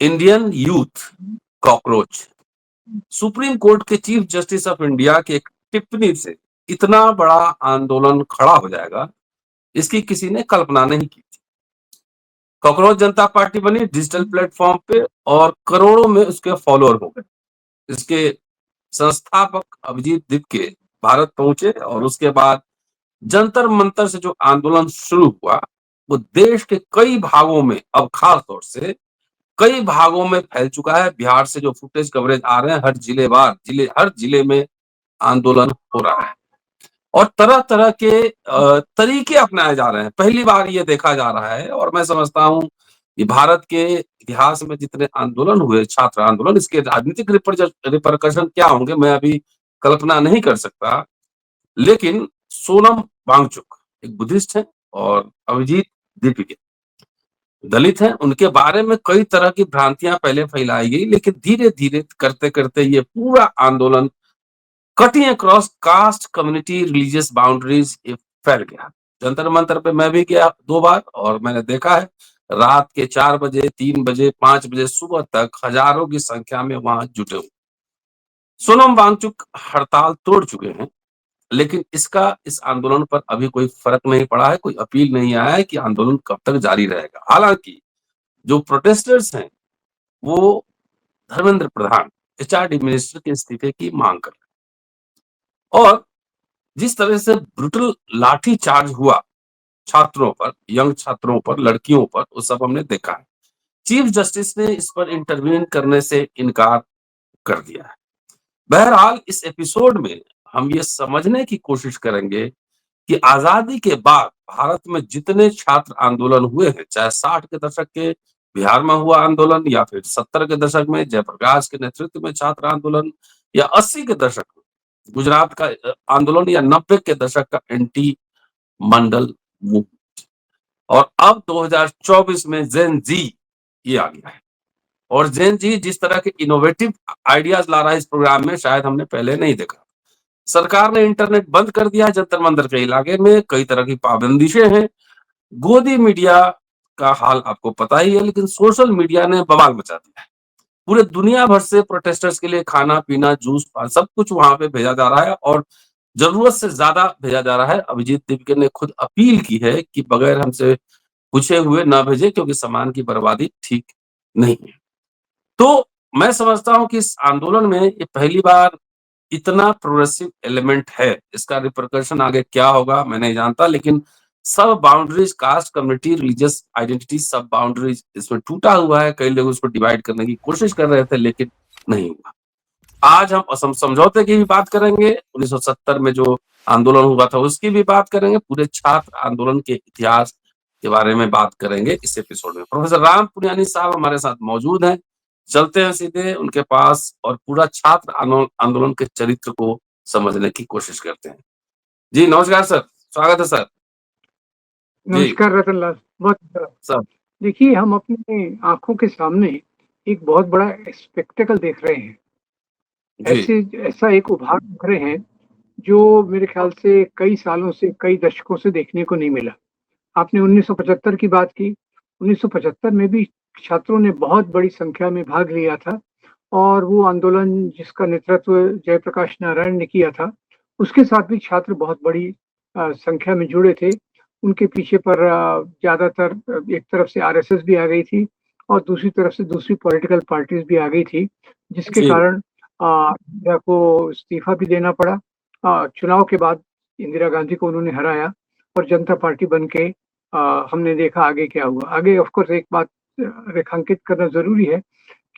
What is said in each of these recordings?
Indian youth cockroach. Supreme court के chief justice of India की एक टिप्पणी से इतना बड़ा आंदोलन खड़ा हो जाएगा, इसकी किसी ने कल्पना नहीं की थी। कॉकरोच जनता पार्टी बनी डिजिटल प्लेटफॉर्म पे और करोड़ों में उसके फॉलोअर हो गए। इसके संस्थापक अभिजीत दीपके भारत पहुंचे और उसके बाद जंतर मंतर से जो आंदोलन शुरू हुआ वो देश के कई भागों में, अब खास तौर से कई भागों में फैल चुका है। बिहार से जो फुटेज कवरेज आ रहे हैं, हर जिले में आंदोलन हो रहा है और तरह तरह के तरीके अपनाए जा रहे हैं। पहली बार ये देखा जा रहा है और मैं समझता हूँ कि भारत के इतिहास में जितने आंदोलन हुए, छात्र आंदोलन, इसके राजनीतिक रिपरकशन क्या होंगे मैं अभी कल्पना नहीं कर सकता। लेकिन सोनम वांगचुक एक बुद्धिस्ट है और अभिजीत दीपिके दलित हैं। उनके बारे में कई तरह की भ्रांतियां पहले फैलाई गई, लेकिन धीरे धीरे करते करते ये पूरा आंदोलन cutting across cast, community, religious boundaries ये फैल गया। जंतर मंतर पे मैं भी गया 2 बार और मैंने देखा है रात के 4 बजे, 3 बजे, 5 बजे सुबह तक हजारों की संख्या में वहां जुटे हुए। सोनम वांगचुक हड़ताल तोड़ चुके हैं, लेकिन इस आंदोलन पर अभी कोई फर्क नहीं पड़ा है, कोई अपील नहीं आया है कि आंदोलन कब तक जारी रहेगा। हालांकि जो प्रोटेस्टर्स हैं वो धर्मेंद्र प्रधान, एचआरडी मिनिस्टर के इस्तीफे की मांग कर रहे हैं। और जिस तरह से ब्रुटल लाठी चार्ज हुआ छात्रों पर, यंग छात्रों पर, लड़कियों पर, वो सब हमने देखा है। चीफ जस्टिस ने इस पर इंटरवीन करने से इनकार कर दिया है। बहरहाल इस एपिसोड में हम ये समझने की कोशिश करेंगे कि आजादी के बाद भारत में जितने छात्र आंदोलन हुए हैं, चाहे 60 के दशक के बिहार में हुआ आंदोलन या फिर 70 के दशक में जयप्रकाश के नेतृत्व में छात्र आंदोलन, या 80 के दशक में गुजरात का आंदोलन, या 90 के दशक का एंटी मंडल मूवमेंट, और अब 2024 में जेन जी ये आ गया है। और जेन जी जिस तरह के इनोवेटिव आइडियाज ला रहा है इस प्रोग्राम में, शायद हमने पहले नहीं देखा। सरकार ने इंटरनेट बंद कर दिया है जंतर मंतर के इलाके में, कई तरह की पाबंदिशें हैं। गोदी मीडिया का हाल आपको पता ही है, लेकिन सोशल मीडिया ने बवाल मचा दिया है। पूरे दुनिया भर से प्रोटेस्टर्स के लिए खाना पीना, जूस, सब कुछ वहां पे भेजा जा रहा है और जरूरत से ज्यादा भेजा जा रहा है। अभिजीत दीपके ने खुद अपील की है कि बगैर हमसे पूछे हुए ना भेजे, क्योंकि सामान की बर्बादी ठीक नहीं है। तो मैं समझता हूं कि इस आंदोलन में ये पहली बार इतना प्रोग्रेसिव एलिमेंट है। इसका रिपरकशन आगे क्या होगा मैं नहीं जानता, लेकिन सब boundaries, caste, community, religious identity, सब बाउंड्रीज इसमें टूटा हुआ है। कई लोग उसको डिवाइड करने की कोशिश कर रहे थे, लेकिन नहीं हुआ। आज हम असम समझौते की भी बात करेंगे, 1970 में जो आंदोलन हुआ था उसकी भी बात करेंगे, पूरे छात्र आंदोलन के इतिहास के बारे में बात करेंगे इस एपिसोड में। प्रोफेसर राम पुनियानी साहब हमारे साथ मौजूद हैं। चलते हैं सीधे उनके पास और पूरा छात्र आंदोलन के चरित्र को समझने की कोशिश करते हैं। जी नमस्कार सर, स्वागत है सर। जी नमस्कार रतनलाल, बहुत सर। देखिए, हम अपनी आंखों के सामने एक बहुत बड़ा स्पेक्टेकल देख रहे हैं। जी ऐसा एक उभार देख रहे हैं जो मेरे ख्याल से कई सालों से, कई दशकों से देखने को नहीं मिला। आपने 1975 की बात की। 1975 में भी छात्रों ने बहुत बड़ी संख्या में भाग लिया था और वो आंदोलन जिसका नेतृत्व जयप्रकाश नारायण ने किया था, उसके साथ भी छात्र बहुत बड़ी संख्या में जुड़े थे। उनके पीछे पर ज़्यादातर एक तरफ से आरएसएस भी आ गई थी और दूसरी तरफ से दूसरी पॉलिटिकल पार्टीज भी आ गई थी, जिसके जी कारण इंदिरा को इस्तीफा भी देना पड़ा। चुनाव के बाद इंदिरा गांधी को उन्होंने हराया और जनता पार्टी बन के हमने देखा आगे क्या हुआ। आगे ऑफ कोर्स एक बात रेखांकित करना ज़रूरी है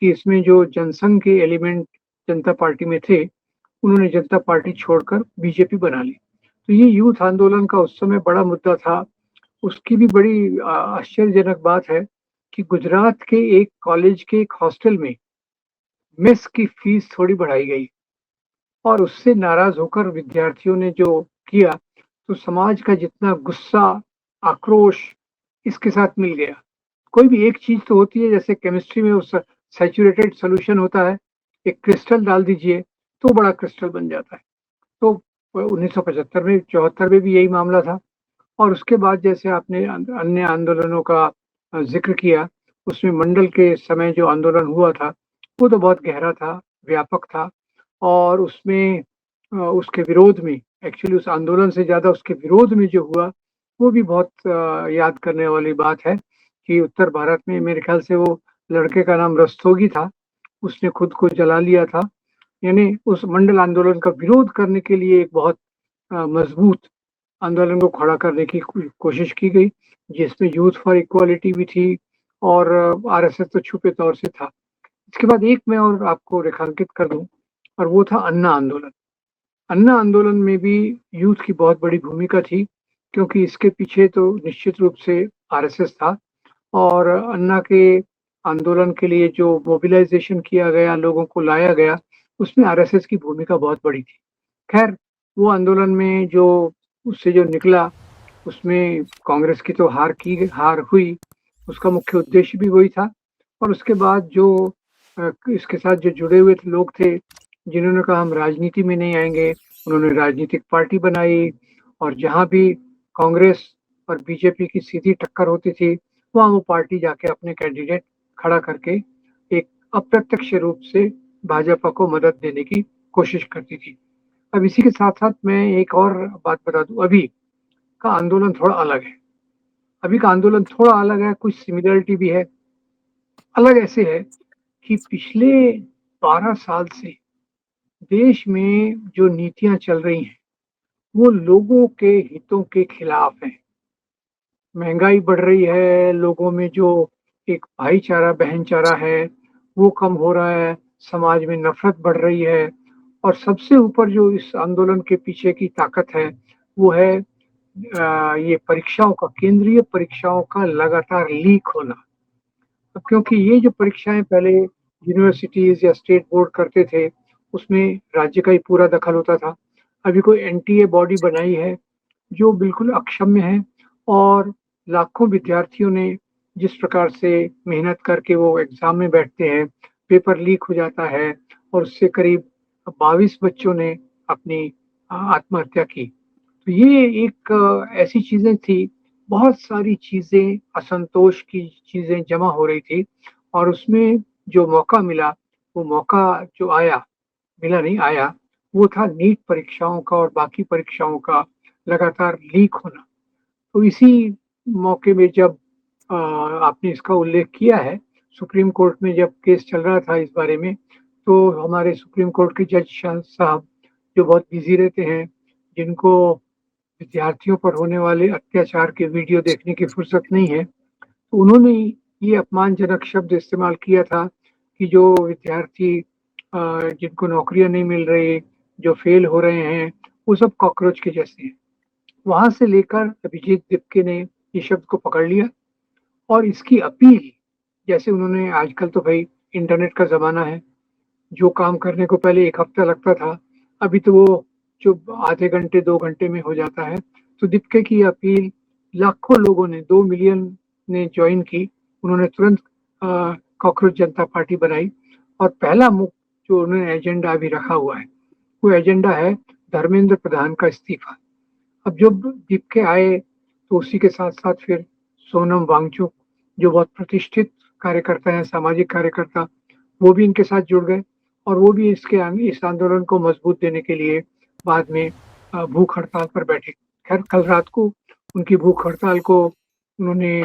कि इसमें जो जनसंघ के एलिमेंट जनता पार्टी में थे, उन्होंने जनता पार्टी छोड़कर बीजेपी बना ली। तो ये यूथ आंदोलन का उस समय बड़ा मुद्दा था। उसकी भी बड़ी आश्चर्यजनक बात है कि गुजरात के एक कॉलेज के एक हॉस्टल में मेस की फीस थोड़ी बढ़ाई गई और उससे नाराज होकर विद्यार्थियों ने जो किया, तो समाज का जितना गुस्सा, आक्रोश इसके साथ मिल गया। कोई भी एक चीज तो होती है, जैसे केमिस्ट्री में उस सैचुरेटेड सोल्यूशन होता है, एक क्रिस्टल डाल दीजिए तो बड़ा क्रिस्टल बन जाता है। तो 1975 में, 74 में भी यही मामला था। और उसके बाद जैसे आपने अन्य आंदोलनों का जिक्र किया, उसमें मंडल के समय जो आंदोलन हुआ था, वो तो बहुत गहरा था, व्यापक था और उसमें उसके विरोध में एक्चुअली उस आंदोलन से ज़्यादा उसके विरोध में जो हुआ, वो भी बहुत याद करने वाली बात है कि उत्तर भारत में मेरे ख्याल से वो लड़के का नाम रस्तोगी था, उसने खुद को जला लिया था। यानी उस मंडल आंदोलन का विरोध करने के लिए एक बहुत मजबूत आंदोलन को खड़ा करने की कोशिश की गई, जिसमें यूथ फॉर इक्वालिटी भी थी और आरएसएस तो छुपे तौर से था। इसके बाद एक मैं और आपको रेखांकित कर दूं और वो था अन्ना आंदोलन। अन्ना आंदोलन में भी यूथ की बहुत बड़ी भूमिका थी, क्योंकि इसके पीछे तो निश्चित रूप से आरएसएस था और अन्ना के आंदोलन के लिए जो मोबिलाइजेशन किया गया, लोगों को लाया गया, उसमें आरएसएस की भूमिका बहुत बड़ी थी। खैर, वो आंदोलन में जो उससे जो निकला, उसमें कांग्रेस की तो हार हुई, उसका मुख्य उद्देश्य भी वही था और उसके बाद जो इसके साथ जो जुड़े हुए लोग थे, जिन्होंने कहा हम राजनीति में नहीं आएँगे, उन्होंने राजनीतिक पार्टी बनाई और जहाँ भी कांग्रेस और बीजेपी की सीधी टक्कर होती थी, वहाँ वो पार्टी जाके अपने कैंडिडेट खड़ा करके एक अप्रत्यक्ष रूप से भाजपा को मदद देने की कोशिश करती थी। अब इसी के साथ-साथ मैं एक और बात बता दूँ, अभी का आंदोलन थोड़ा अलग है। अभी का आंदोलन थोड़ा अलग है, कुछ सिमिलरिटी भी है। अलग ऐसे है कि पिछले 12 साल से देश में जो नीतियाँ चल रही हैं, वो लोगों के हितों के खिलाफ हैं। महँगाई बढ़ रही है, लोगों में जो एक भाईचारा, बहनचारा है, वो कम हो रहा है, समाज में नफ़रत बढ़ रही है और सबसे ऊपर जो इस आंदोलन के पीछे की ताकत है, वो है ये परीक्षाओं का, केंद्रीय परीक्षाओं का लगातार लीक होना। अब क्योंकि ये जो परीक्षाएँ पहले यूनिवर्सिटीज़ या स्टेट बोर्ड करते थे, उसमें राज्य का ही पूरा दखल होता था। अभी कोई एनटीए बॉडी बनाई है, जो बिल्कुल अक्षम्य है और लाखों विद्यार्थियों ने जिस प्रकार से मेहनत करके वो एग्ज़ाम में बैठते हैं, पेपर लीक हो जाता है और उससे करीब 22 बच्चों ने अपनी आत्महत्या की। तो ये एक ऐसी चीज़ें थी, बहुत सारी चीज़ें, असंतोष की चीज़ें जमा हो रही थी और उसमें जो मौका मिला, वो मौका जो आया, मिला नहीं आया, वो था नीट परीक्षाओं का और बाकी परीक्षाओं का लगातार लीक होना। तो इसी मौके में जब आपने इसका उल्लेख किया है, सुप्रीम कोर्ट में जब केस चल रहा था इस बारे में, तो हमारे सुप्रीम कोर्ट के जज साहब, जो बहुत बिज़ी रहते हैं, जिनको विद्यार्थियों पर होने वाले अत्याचार के वीडियो देखने की फुर्सत नहीं है, तो उन्होंने ये अपमानजनक शब्द इस्तेमाल किया था कि जो विद्यार्थी जिनको नौकरियाँ नहीं मिल रही, जो फेल हो रहे हैं, वो सब कॉकरोच के जैसे हैं। वहाँ से लेकर अभिजीत दिपके ने ये शब्द को पकड़ लिया और इसकी अपील, जैसे उन्होंने, आजकल तो भई इंटरनेट का ज़माना है, जो काम करने को पहले 1 हफ्ता लगता था, अभी तो वो जो आधे घंटे, 2 घंटे में हो जाता है। तो दीपिका की अपील लाखों लोगों ने, 2 मिलियन ने जॉइन की। उन्होंने तुरंत कॉकरोच जनता पार्टी बनाई और पहला जो उन्होंने एजेंडा अभी रखा हुआ है, वो एजेंडा है धर्मेंद्र प्रधान का इस्तीफा। अब जब दीपिके आए, तो उसी के साथ-साथ फिर सोनम वांगचुक, जो बहुत प्रतिष्ठित कार्यकर्ता हैं, सामाजिक कार्यकर्ता, वो भी इनके साथ जुड़ गए और वो भी इस आंदोलन को मजबूत देने के लिए बाद में भूख हड़ताल पर बैठे। खैर, कल रात को उनकी भूख हड़ताल को उन्होंने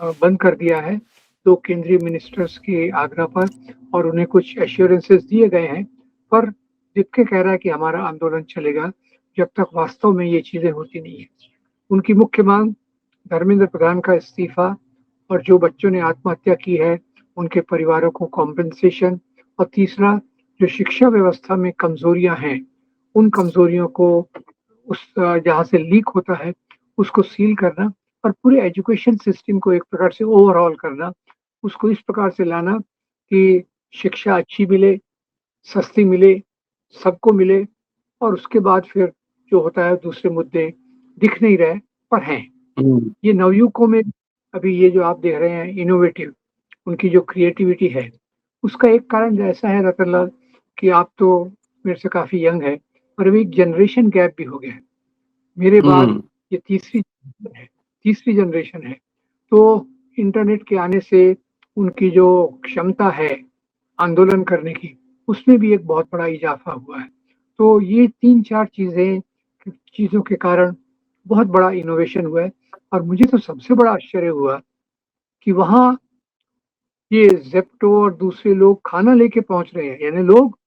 बंद कर दिया है, 2 केंद्रीय मिनिस्टर्स के आग्रह पर और उन्हें कुछ एश्योरेंसेस दिए गए हैं, पर दीपिके कह रहा है कि हमारा आंदोलन चलेगा, जब तक वास्तव में ये चीज़ें होती नहीं है। उनकी मुख्य मांग धर्मेंद्र प्रधान का इस्तीफा और जो बच्चों ने आत्महत्या की है, उनके परिवारों को कॉम्पेंसेशन और तीसरा, जो शिक्षा व्यवस्था में कमज़ोरियाँ हैं, उन कमज़ोरियों को जहाँ से लीक होता है, उसको सील करना और पूरे एजुकेशन सिस्टम को एक प्रकार से ओवरऑल करना, उसको इस प्रकार से लाना कि शिक्षा अच्छी मिले, सस्ती मिले, सबको मिले और उसके बाद फिर जो होता है दूसरे मुद्दे दिख नहीं रहे पर हैं। ये नवयुवकों में अभी ये जो आप देख रहे हैं इनोवेटिव, उनकी जो क्रिएटिविटी है, उसका एक कारण ऐसा है रतनलाल कि आप तो मेरे से काफ़ी यंग हैं और अभी एक जनरेशन गैप भी हो गया है। मेरे बाद ये तीसरी जनरेशन है। तो इंटरनेट के आने से उनकी जो क्षमता है आंदोलन करने की, उसमें भी एक बहुत बड़ा इज़ाफ़ा हुआ है। तो ये 3-4 चीज़ों के कारण बहुत बड़ा इनोवेशन हुआ है और मुझे तो सबसे बड़ा आश्चर्य हुआ कि वहाँ ये ज़ेप्टो और दूसरे लोग खाना लेके पहुँच रहे हैं। यानी लोग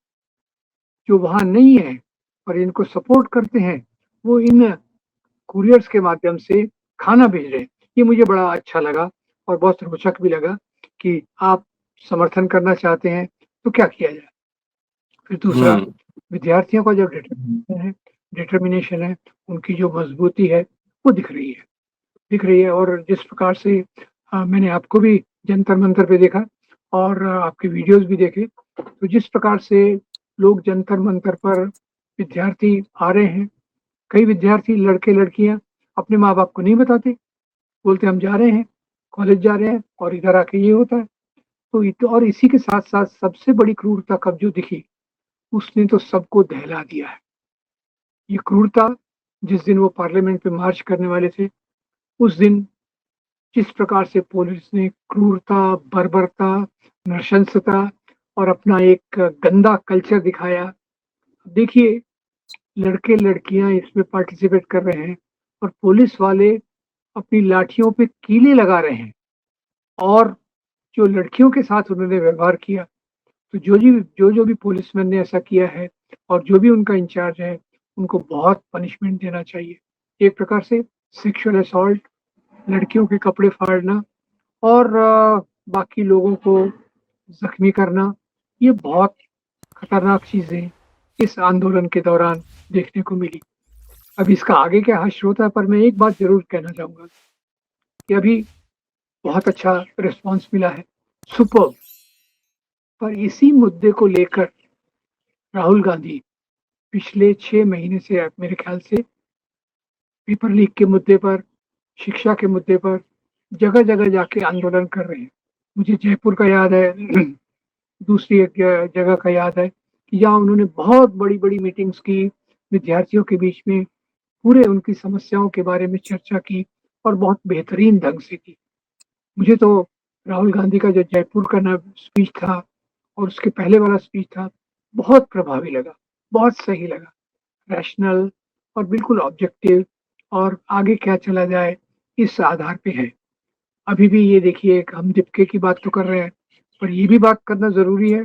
जो वहाँ नहीं हैं और इनको सपोर्ट करते हैं, वो इन कूरियर्स के माध्यम से खाना भेज रहे हैं। ये मुझे बड़ा अच्छा लगा और बहुत रोचक भी लगा कि आप समर्थन करना चाहते हैं, तो क्या किया जाए? फिर दूसरा, हुँ, विद्यार्थियों का जो डिटर्मिनेशन है, उनकी जो मज़बूती है, वो दिख रही है और जिस प्रकार से मैंने आपको भी जंतर-मंतर पे देखा और आपके वीडियोज़ भी देखे, तो जिस प्रकार से लोग जंतर-मंतर पर विद्यार्थी आ रहे हैं, कई विद्यार्थी लड़के-लड़कियाँ अपने माँ-बाप को नहीं बताते, बोलते हम जा रहे हैं, कॉलेज जा रहे हैं और इधर आके ये होता है। तो और इसी के साथ-साथ सबसे बड़ी क्रूरता कब जो दिखी, उसने तो सबको दहला दिया है। ये क्रूरता जिस दिन वो पार्लियामेंट पे मार्च करने वाले थे, उस दिन जिस प्रकार से पुलिस ने क्रूरता, बर्बरता, नृशंसता और अपना एक गंदा कल्चर दिखाया। देखिए, लड़के-लड़कियाँ इसमें पार्टिसिपेट कर रहे हैं और पुलिस वाले अपनी लाठियों पे कीलें लगा रहे हैं और जो लड़कियों के साथ उन्होंने व्यवहार किया, तो जो भी पुलिसमैन ने ऐसा किया है और जो भी उनका इंचार्ज है, उनको बहुत पनिशमेंट देना चाहिए। एक प्रकार से सेक्सुअल असॉल्ट, लड़कियों के कपड़े फाड़ना और बाकी लोगों को ज़ख्मी करना, ये बहुत खतरनाक चीज़ें इस आंदोलन के दौरान देखने को मिली। अब इसका आगे क्या हश्र होता है, पर मैं एक बात ज़रूर कहना चाहूँगा कि अभी बहुत अच्छा रिस्पॉन्स मिला है, सुपर्ब! पर इसी मुद्दे को लेकर राहुल गांधी पिछले 6 महीने से मेरे ख्याल से पेपर लीक के मुद्दे पर, शिक्षा के मुद्दे पर जगह-जगह जाके आंदोलन कर रहे हैं। मुझे जयपुर का याद है, दूसरी एक जगह का याद है कि जहाँ उन्होंने बहुत बड़ी-बड़ी मीटिंग्स की, विद्यार्थियों के बीच में पूरे उनकी समस्याओं के बारे में चर्चा की और बहुत बेहतरीन ढंग से की। मुझे तो राहुल गांधी का जो जयपुर का ना स्पीच था और उसके पहले वाला स्पीच था, बहुत प्रभावी लगा, बहुत सही लगा। रैशनल और बिल्कुल ऑब्जेक्टिव और आगे क्या चला जाए, इस आधार पे है। अभी भी ये देखिए एक हम दीपके की बात तो कर रहे हैं, पर ये भी बात करना ज़रूरी है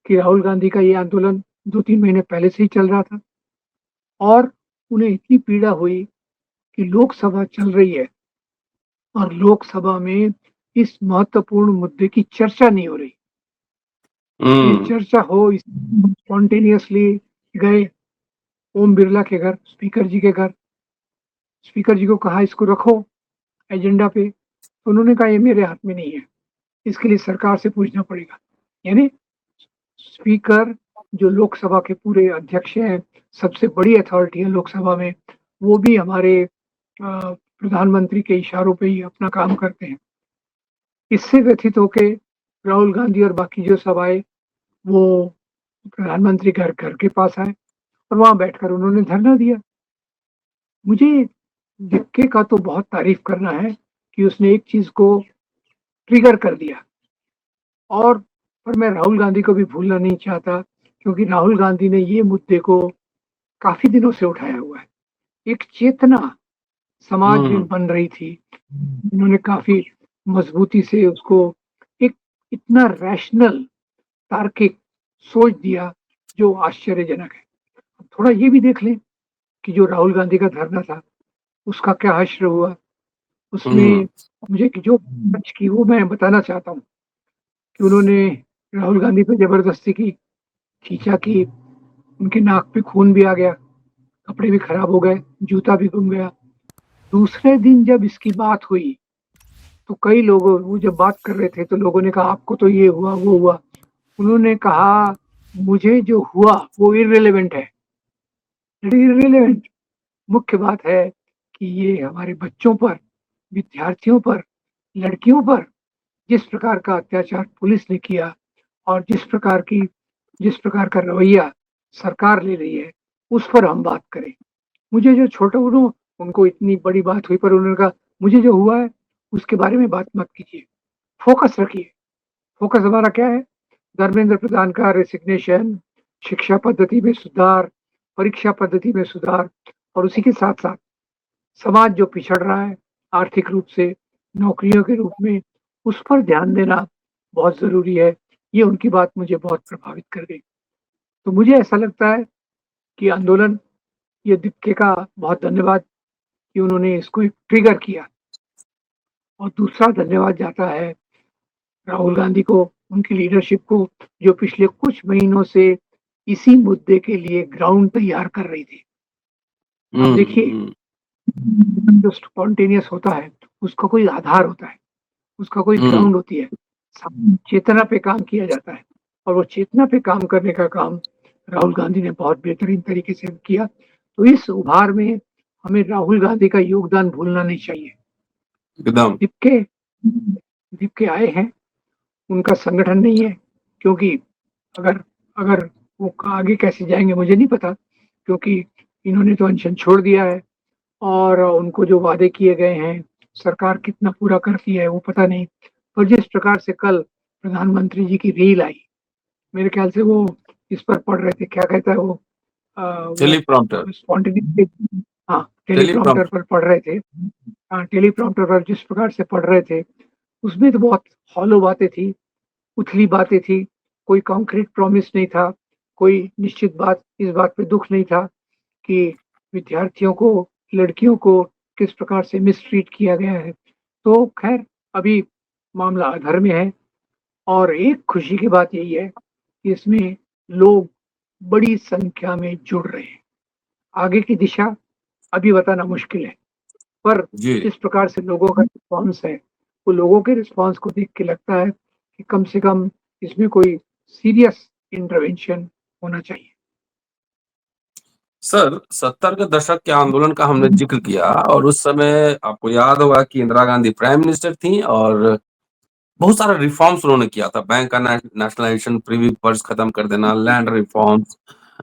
कि राहुल गांधी का ये आंदोलन 2-3 महीने पहले से ही चल रहा था और उन्हें इतनी पीड़ा हुई कि लोकसभा चल रही है और लोकसभा में इस महत्वपूर्ण मुद्दे की चर्चा नहीं हो रही। ये हुँ, चर्चा हो इस स्पॉन्टेनियसली गए ओम बिरला के घर, स्पीकर जी के घर, स्पीकर जी को कहा इसको रखो एजेंडा पे, तो उन्होंने कहा ये मेरे हाथ में नहीं है, इसके लिए सरकार से पूछना पड़ेगा। यानी स्पीकर जो लोकसभा के पूरे अध्यक्ष हैं, सबसे बड़ी अथॉरिटी है लोकसभा में, वो भी हमारे प्रधानमंत्री के इशारों पे ही अपना काम करते हैं। इससे व्यथित होके राहुल गांधी और बाकी जो सब आए, वो प्रधानमंत्री घर के पास आए और वहाँ बैठकर उन्होंने धरना दिया। मुझे दिक्के का तो बहुत तारीफ करना है कि उसने एक चीज़ को ट्रिगर कर दिया और पर मैं राहुल गांधी को भी भूलना नहीं चाहता क्योंकि राहुल गांधी ने ये मुद्दे को काफ़ी दिनों से उठाया हुआ है। एक चेतना समाज में हुँ, बन रही थी। इन्होंने काफ़ी मज़बूती से उसको एक इतना रैशनल, तार्किक सोच दिया जो आश्चर्यजनक है। थोड़ा ये भी देख लें कि जो राहुल गांधी का धरना था, उसका क्या हश्र हुआ। हुँ, उसमें मुझे कि जो सच की वो मैं बताना चाहता हूँ कि उन्होंने राहुल गांधी पे ज़बरदस्ती की, खींचा की, उनके नाक पे खून भी आ गया, कपड़े भी खराब हो गए, जूता भी गुम गया। दूसरे दिन जब इसकी बात हुई, तो कई लोगों वो जब बात कर रहे थे तो लोगों ने कहा आपको तो ये हुआ, वो हुआ। उन्होंने कहा मुझे जो हुआ वो इर्रेलेवेंट है। इर्रेलेवेंट मुख्य बात है कि ये हमारे बच्चों पर, विद्यार्थियों पर, लड़कियों पर जिस प्रकार का अत्याचार पुलिस ने किया और जिस प्रकार का रवैया सरकार ले रही है, उस पर हम बात करें। मुझे जो छोटे उनको इतनी बड़ी बात हुई पर उन्होंने कहा मुझे जो हुआ है उसके बारे में बात मत कीजिए, फोकस रखिए। फोकस हमारा क्या है? धर्मेंद्र प्रधान का रेसिग्नेशन, शिक्षा पद्धति में सुधार, परीक्षा पद्धति में सुधार और उसी के साथ-साथ समाज जो पिछड़ रहा है आर्थिक रूप से, नौकरियों के रूप में, उस पर ध्यान देना बहुत ज़रूरी है। ये उनकी बात मुझे बहुत प्रभावित कर गई। तो मुझे ऐसा लगता है कि आंदोलन ये दीप्के का बहुत धन्यवाद कि उन्होंने इसको एक ट्रिगर किया और दूसरा धन्यवाद जाता है राहुल गांधी को, उनकी लीडरशिप को, जो पिछले कुछ महीनों से इसी मुद्दे के लिए ग्राउंड तैयार कर रही थी। अब देखिए, जो स्पॉन्टेनियस होता है, उसका कोई आधार होता है, उसका कोई ग्राउंड होती है, चेतना पे काम किया जाता है और वो चेतना पे काम करने का काम राहुल गांधी ने बहुत बेहतरीन तरीके से किया। तो इस उभार में हमें राहुल गांधी का योगदान भूलना नहीं चाहिए। एकदम। दीप्के दीप्के आए हैं, उनका संगठन नहीं है, क्योंकि अगर अगर वो आगे कैसे जाएँगे मुझे नहीं पता, क्योंकि इन्होंने तो अनशन छोड़ दिया है और उनको जो वादे किए गए हैं, सरकार कितना पूरा करती है वो पता नहीं। पर जिस प्रकार से कल प्रधानमंत्री जी की रील आई, मेरे ख्याल से वो इस पर पढ़ रहे थे, क्या कहता है वो वो टेलीप्रॉम्प्टर। स्पॉन्टेनियस हाँ, टेलीप्रॉम्प्टर टेलीप्रॉम्प्टर। पर पढ़ रहे थे। हाँ, टेलीप्रॉम्प्टर पर जिस प्रकार से पढ़ रहे थे, उसमें तो बहुत हॉलो बातें थी, उथली बातें थी, कोई कॉन्क्रीट प्रॉमिस नहीं था, कोई निश्चित बात इस बात पे दुःख नहीं था कि विद्यार्थियों को, लड़कियों को किस प्रकार से मिसट्रीट किया गया है। तो ख़ैर अभी मामला अधर में है और एक खुशी की बात यही है कि इसमें लोग बड़ी संख्या में जुड़ रहे हैं। आगे की दिशा अभी बताना मुश्किल है, पर जी। जिस प्रकार से लोगों का रिस्पॉन्स है, वो लोगों के रिस्पॉन्स को देख के लगता है कि कम से कम इसमें कोई सीरियस इंटरवेंशन होना चाहिए। सर, 70 के दशक के आंदोलन का हमने जिक्र किया और उस समय आपको याद होगा कि इंदिरा गांधी प्राइम मिनिस्टर थीं और बहुत सारा रिफॉर्म्स उन्होंने किया था। बैंक का नेशनलाइजेशन, प्रिवी पर्स खत्म कर देना, लैंड रिफॉर्म्स,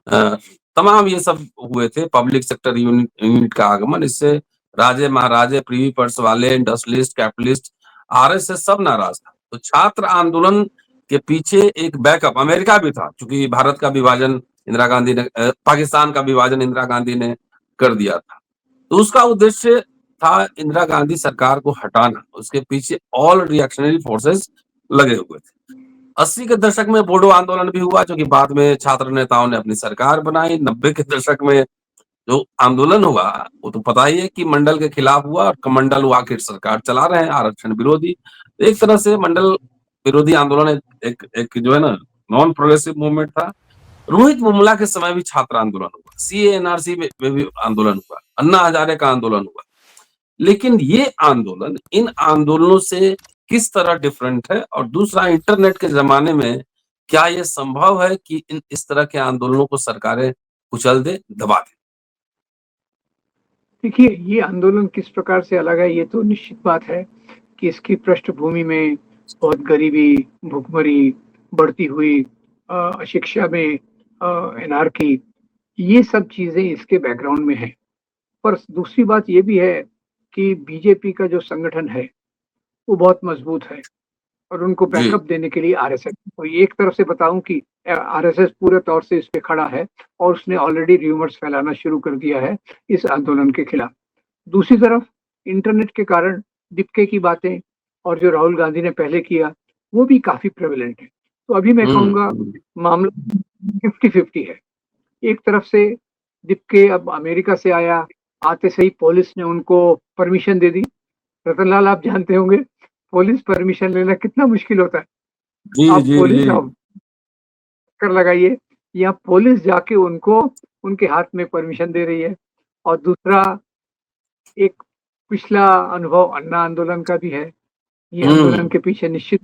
अ, तमाम ये सब हुए थे। पब्लिक सेक्टर यूनिट यूनिट का आगमन, इससे राजे महाराजे, प्रिवी पर्स वाले, इंडस्ट्रियलिस्ट, कैपिटलिस्ट, आरएसएस सब नाराज था। तो छात्र आंदोलन के पीछे एक बैकअप अमेरिका भी था, क्योंकि भारत का विभाजन इंदिरा गांधी ने पाकिस्तान का विभाजन इंदिरा गांधी ने कर दिया था। तो उसका उद्देश्य था इंदिरा गांधी सरकार को हटाना। उसके पीछे ऑल रिएक्शनरी फोर्सेस लगे हुए थे। 80 के दशक में बोडो आंदोलन भी हुआ, जो कि बाद में छात्र नेताओं ने अपनी सरकार बनाई। 90 के दशक में जो आंदोलन हुआ, वो तो पता ही है कि मंडल के खिलाफ हुआ और कमंडल वो आखिर सरकार चला रहे हैं, आरक्षण विरोधी। एक तरह से मंडल विरोधी आंदोलन एक एक जो है ना, नॉन प्रोग्रेसिव मूवमेंट था। रोहित मुमला के समय भी छात्र आंदोलन हुआ, सीए एनआरसी में भी आंदोलन हुआ, अन्ना हजारे का आंदोलन हुआ। लेकिन ये आंदोलन इन आंदोलनों से किस तरह डिफरेंट है? और दूसरा, इंटरनेट के ज़माने में क्या ये संभव है कि इस तरह के आंदोलनों को सरकारें कुचल दें, दबा दें? देखिए, ये आंदोलन किस प्रकार से अलग है, ये तो निश्चित बात है कि इसकी पृष्ठभूमि में बहुत गरीबी, भुखमरी, बढ़ती हुई अशिक्षा में एनार्की, ये सब चीज़ें इसके बैकग्राउंड में हैं। पर दूसरी बात ये भी है कि बीजेपी का जो संगठन है, वो बहुत मजबूत है और उनको जी। बैकअप देने के लिए आरएसएस, तो एक तरफ से बताऊँ कि आरएसएस पूरे तौर से इस पे खड़ा है और उसने ऑलरेडी र्यूमर्स फैलाना शुरू कर दिया है इस आंदोलन के खिलाफ। दूसरी तरफ इंटरनेट के कारण दीप्के की बातें और जो राहुल गांधी ने पहले किया, वो भी काफ़ी प्रेवलेंट है। तो अभी मैं कहूँगा हुँ। मामला 50-50 है। एक तरफ से दीप्के अब अमेरिका से आया, आते से ही पुलिस ने उनको परमिशन दे दी। रतन लाल, आप जानते होंगे, पुलिस परमिशन लेना कितना मुश्किल होता है। जी, आप जी, पुलिस जी। आप कर लगाइए, या पुलिस जाके उनको उनके हाथ में परमिशन दे रही है। और दूसरा, एक पिछला अनुभव अन्ना आंदोलन का भी है। ये आंदोलन हुँ। के पीछे निश्चित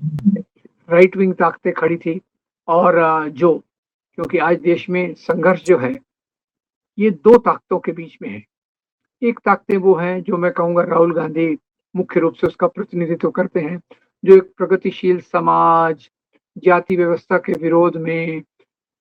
राइट विंग ताकतें खड़ी थी और जो क्योंकि आज देश में संघर्ष जो है, ये 2 ताकतों के बीच में है। एक ताकतें वो हैं जो मैं कहूँगा राहुल गांधी मुख्य रूप से उसका प्रतिनिधित्व करते हैं, जो एक प्रगतिशील समाज, जाति व्यवस्था के विरोध में,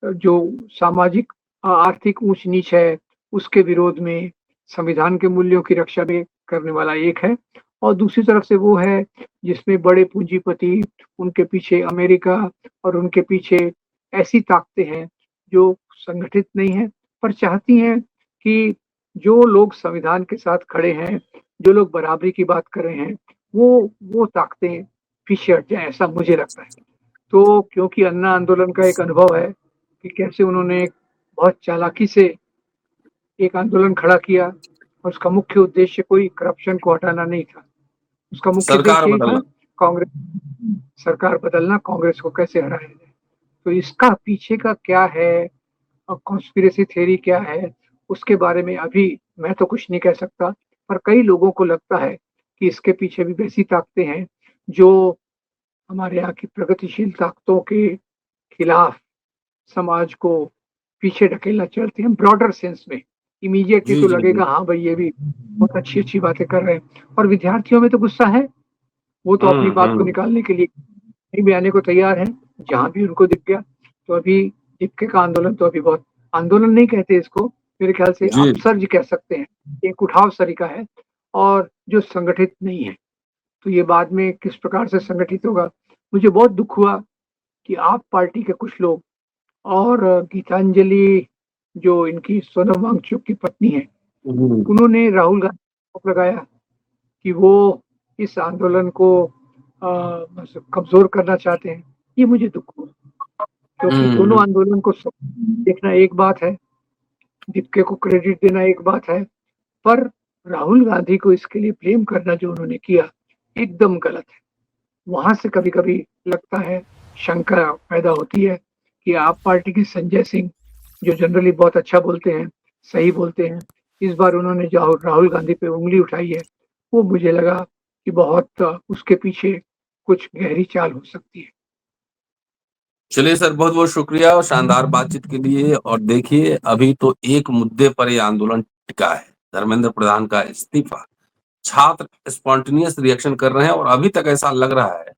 जो सामाजिक आर्थिक ऊंच-नीच है, उसके विरोध में, संविधान के मूल्यों की रक्षा में करने वाला एक है। और दूसरी तरफ से वो है जिसमें बड़े पूंजीपति, उनके पीछे अमेरिका और उनके पीछे ऐसी ताकतें हैं जो संगठित नहीं हैं, पर चाहती हैं कि जो लोग संविधान के साथ खड़े हैं, जो लोग बराबरी की बात कर रहे हैं, वो ताकतें पीछे हट जाएँ, ऐसा मुझे लगता है। तो क्योंकि अन्ना आंदोलन का एक अनुभव है कि कैसे उन्होंने बहुत चालाकी से एक आंदोलन खड़ा किया और उसका मुख्य उद्देश्य कोई करप्शन को हटाना नहीं था। उसका मुख्य सरकार उद्देश्य यही था बदलना। कांग्रेस सरकार बदलना, कांग्रेस को कैसे हराया जाए। तो इसका पीछे का क्या है और कॉन्स्पिरेसी थ्योरी क्या है, उसके बारे में अभी मैं तो कुछ नहीं कह सकता, पर कई लोगों को लगता है कि इसके पीछे भी वैसी ताकतें हैं, जो हमारे यहाँ की प्रगतिशील ताकतों के खिलाफ समाज को पीछे ढकेलना चाहते हैं ब्रॉडर सेंस में। इमीडिएटली जी, तो जी, जी। लगेगा हाँ भाई ये भी बहुत अच्छी-अच्छी बातें कर रहे हैं और विद्यार्थियों में तो गुस्सा है, वो तो अपनी बात को हुँ। निकालने के लिए कहीं भी आने को तैयार हैं, जहाँ भी उनको दिख गया। तो अभी इक्के का आंदोलन तो अभी बहुत आंदोलन नहीं कहते इसको, मेरे ख्याल से जी। अपसर्ज कह सकते हैं, एक उठाव तरीका है और जो संगठित नहीं है। तो ये बाद में किस प्रकार से संगठित होगा, मुझे बहुत दुःख हुआ कि आप पार्टी के कुछ लोग और गीतांजलि जो इनकी सोनम वांगचुक की पत्नी है, हुँ। उन्होंने राहुल गांधी को आरोप लगाया कि वो इस आंदोलन को मतलब कमज़ोर करना चाहते हैं। ये मुझे दुःख हुआ क्योंकि हुँ, दोनों हुँ। आंदोलन को देखना एक बात है, दीपिका को क्रेडिट देना एक बात है, पर राहुल गांधी को इसके लिए ब्लेम करना जो उन्होंने किया, एकदम गलत है। वहाँ से कभी-कभी लगता है, शंका पैदा होती है कि आप पार्टी के संजय सिंह, जो जनरली बहुत अच्छा बोलते हैं, सही बोलते हैं, इस बार उन्होंने जो राहुल गांधी पे उँगली उठाई है, वो मुझे लगा कि बहुत उसके पीछे कुछ गहरी चाल हो सकती है। चलिए सर, बहुत-बहुत शुक्रिया और शानदार बातचीत के लिए। और देखिए, अभी तो एक मुद्दे पर ये आंदोलन टिका है, धर्मेंद्र प्रधान का इस्तीफा। छात्र स्पॉन्टेनियस रिएक्शन कर रहे हैं और अभी तक ऐसा लग रहा है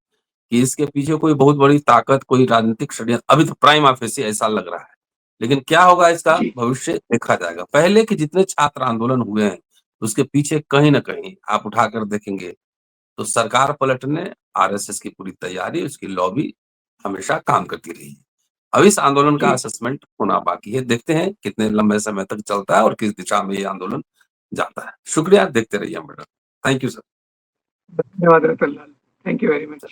कि इसके पीछे कोई बहुत बड़ी ताकत, कोई राजनीतिक षड्यंत्र, अभी तो प्राइमा फेसी ऐसा लग रहा है। लेकिन क्या होगा इसका जी, भविष्य देखा जाएगा। पहले के जितने छात्र आंदोलन हुए हैं, उसके पीछे कहीं न कहीं आप उठाकर देखेंगे तो सरकार पलटने, आरएसएस की पूरी तैयारी, उसकी लॉबी हमेशा काम करती रही है। अब इस आंदोलन का जी, असेसमेंट होना बाकी है। देखते हैं कितने लंबे समय तक चलता है और किस दिशा में ये आंदोलन जाता है। शुक्रिया, देखते रहिए मैडम। Thank you sir. धन्यवाद Ratan Lal. Thank you very much.